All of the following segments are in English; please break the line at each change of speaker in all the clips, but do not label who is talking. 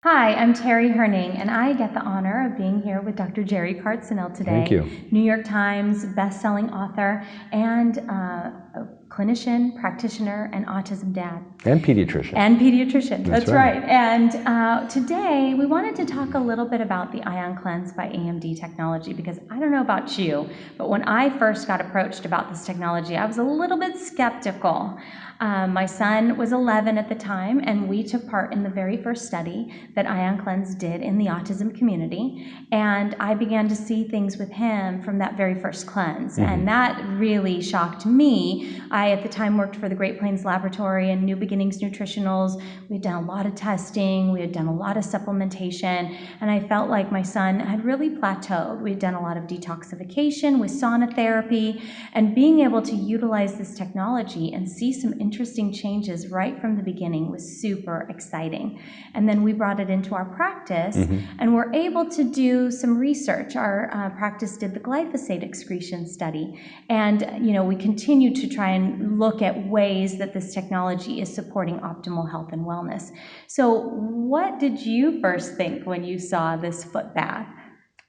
Hi, I'm Terri Hirning, and I get the honor of being here with Dr. JerryKartzinel today.
Thank you.
New York Times best-selling author and a clinician, practitioner, and autism dad.
And pediatrician.
And pediatrician, that's
right.
And today we wanted to talk a little bit about the IonCleanse by AMD technology, because I don't know about you, but when I first got approached about this technology, I was a little bit skeptical. My son was 11 at the time, and we took part in the very first study that IonCleanse did in the autism community, and I began to see things with him from that very first cleanse, and that really shocked me. I, at the time, worked for the Great Plains Laboratory and New Beginnings Nutritionals. We had done a lot of testing, we had done a lot of supplementation, and I felt like my son had really plateaued. We had done a lot of detoxification with sauna therapy, and being able to utilize this technology and see some interesting changes right from the beginning was super exciting. And then we brought it into our practice, and we're able to do some research. Our practice did the glyphosate excretion study, and we continue to try and look at ways that this technology is supporting optimal health and wellness. So what did you first think when you saw this foot bath?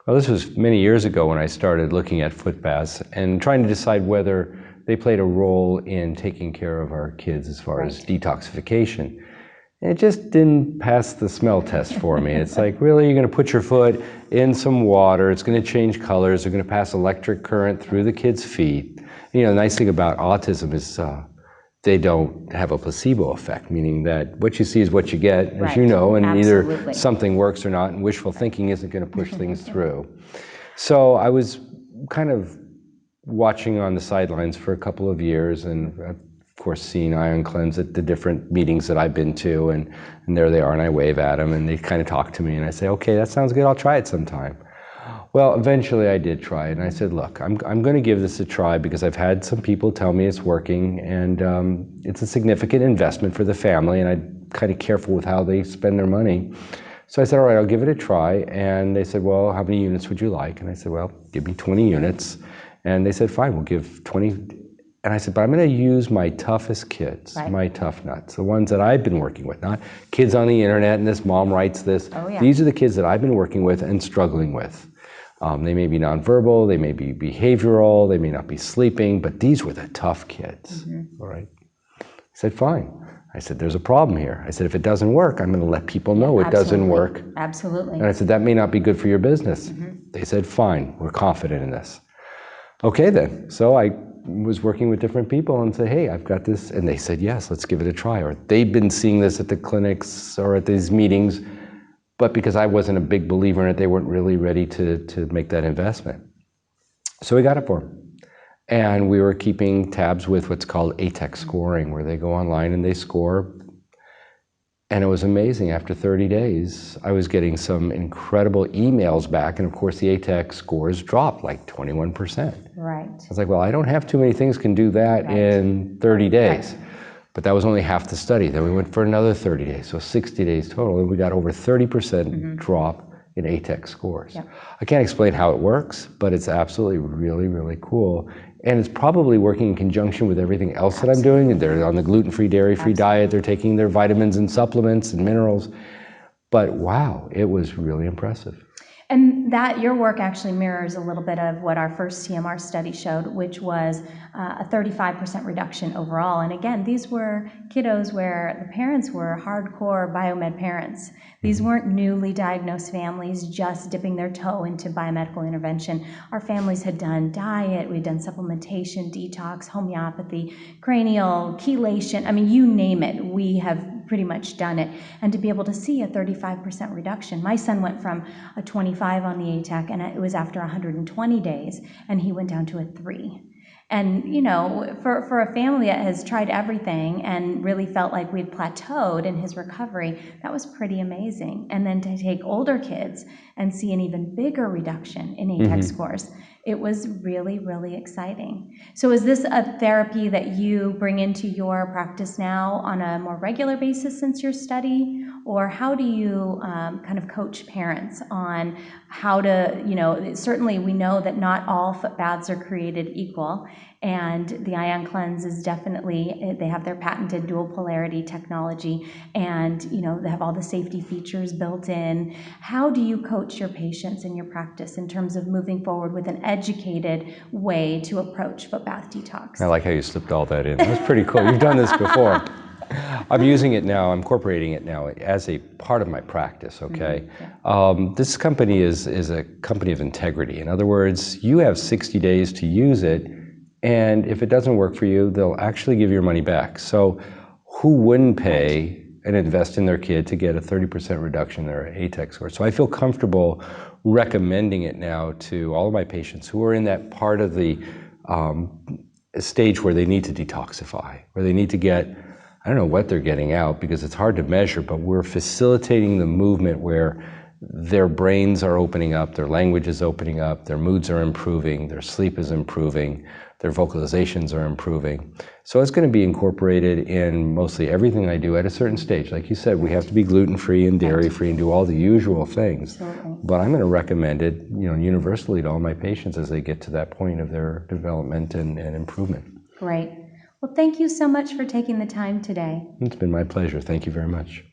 Well, this was many years ago when I started looking at foot baths and trying to decide whether they played a role in taking care of our kids as far as detoxification. It just didn't pass the smell test for me. It's like, really, you're going to put your foot in some water, it's going to change colors, they're going to pass electric current through the kids' feet. The nice thing about autism is they don't have a placebo effect, meaning that what you see is what you get, as you know, and either something works or not, and wishful thinking isn't going to push things through. So I was kind of watching on the sidelines for a couple of years, and of course seeing IonCleanse at the different meetings that I've been to, and there they are, and I wave at them, and they kind of talk to me, and I say, okay, that sounds good, I'll try it sometime. Well, eventually I did try it, and I said, look, I'm going to give this a try because I've had some people tell me it's working, and it's a significant investment for the family, and I'm kind of careful with how they spend their money. So I said, all right, I'll give it a try, and they said, well, how many units would you like? And I said, well, give me 20 units. And they said, fine, we'll give 20. And I said, but I'm going to use my toughest kids, my tough nuts, the ones that I've been working with, not kids on the internet and this mom writes this. These are the kids that I've been working with and struggling with. They may be nonverbal, they may be behavioral, they may not be sleeping, but these were the tough kids, all right? I said, fine. I said, there's a problem here. I said, if it doesn't work, I'm going to let people know it doesn't work.
Absolutely.
And I said, that may not be good for your business. They said, fine, we're confident in this. Okay then, so I was working with different people and said, hey, I've got this, and they said, yes, let's give it a try. Or they've been seeing this at the clinics or at these meetings, but because I wasn't a big believer in it, they weren't really ready to make that investment. So we got it for them. And we were keeping tabs with what's called ATEC scoring, where they go online and they score. And it was amazing. After 30 days, I was getting some incredible emails back, and of course the ATEC scores dropped like 21%.
Right.
I was like, well, I don't have too many things can do that in 30 days. But that was only half the study. Then we went for another 30 days, so 60 days total, and we got over 30% drop in ATEC scores. I can't explain how it works, but it's absolutely really, really cool. And it's probably working in conjunction with everything else that I'm doing. And they're on the gluten-free, dairy-free diet, they're taking their vitamins and supplements and minerals. But wow, it was really impressive.
And that your work actually mirrors a little bit of what our first TMR study showed, which was a 35% reduction overall. And again, these were kiddos where the parents were hardcore biomed parents. These weren't newly diagnosed families just dipping their toe into biomedical intervention. Our families had done diet, we'd done supplementation, detox, homeopathy, cranial, chelation, I mean, you name it, we have pretty much done it. And to be able to see a 35% reduction. My son went from a 25 on the ATEC, and it was after 120 days, and he went down to a 3. And for a family that has tried everything and really felt like we'd plateaued in his recovery, that was pretty amazing. And then to take older kids and see an even bigger reduction in ATEC scores, it was really, really exciting. So is this a therapy that you bring into your practice now on a more regular basis since your study? or how do you kind of coach parents on how to, certainly we know that not all foot baths are created equal, and the IonCleanse is definitely, they have their patented dual polarity technology, and they have all the safety features built in. How do you coach your patients in your practice in terms of moving forward with an educated way to approach foot bath detox?
I like how you slipped all that in. That's pretty cool. You've done this before. I'm using it now, I'm incorporating it now as a part of my practice, okay? This company is a company of integrity. In other words, you have 60 days to use it, and if it doesn't work for you, they'll actually give your money back. So who wouldn't pay and invest in their kid to get a 30% reduction in their ATEC score? So I feel comfortable recommending it now to all of my patients who are in that part of the stage where they need to detoxify, where they need to get, I don't know what they're getting out because it's hard to measure, but we're facilitating the movement where their brains are opening up, their language is opening up, their moods are improving, their sleep is improving, their vocalizations are improving. So it's going to be incorporated in mostly everything I do at a certain stage. Like you said, we have to be gluten-free and dairy-free and do all the usual things.
Absolutely.
But I'm going to recommend it, universally to all my patients as they get to that point of their development and improvement.
Great. Well, thank you so much for taking the time today.
It's been my pleasure. Thank you very much.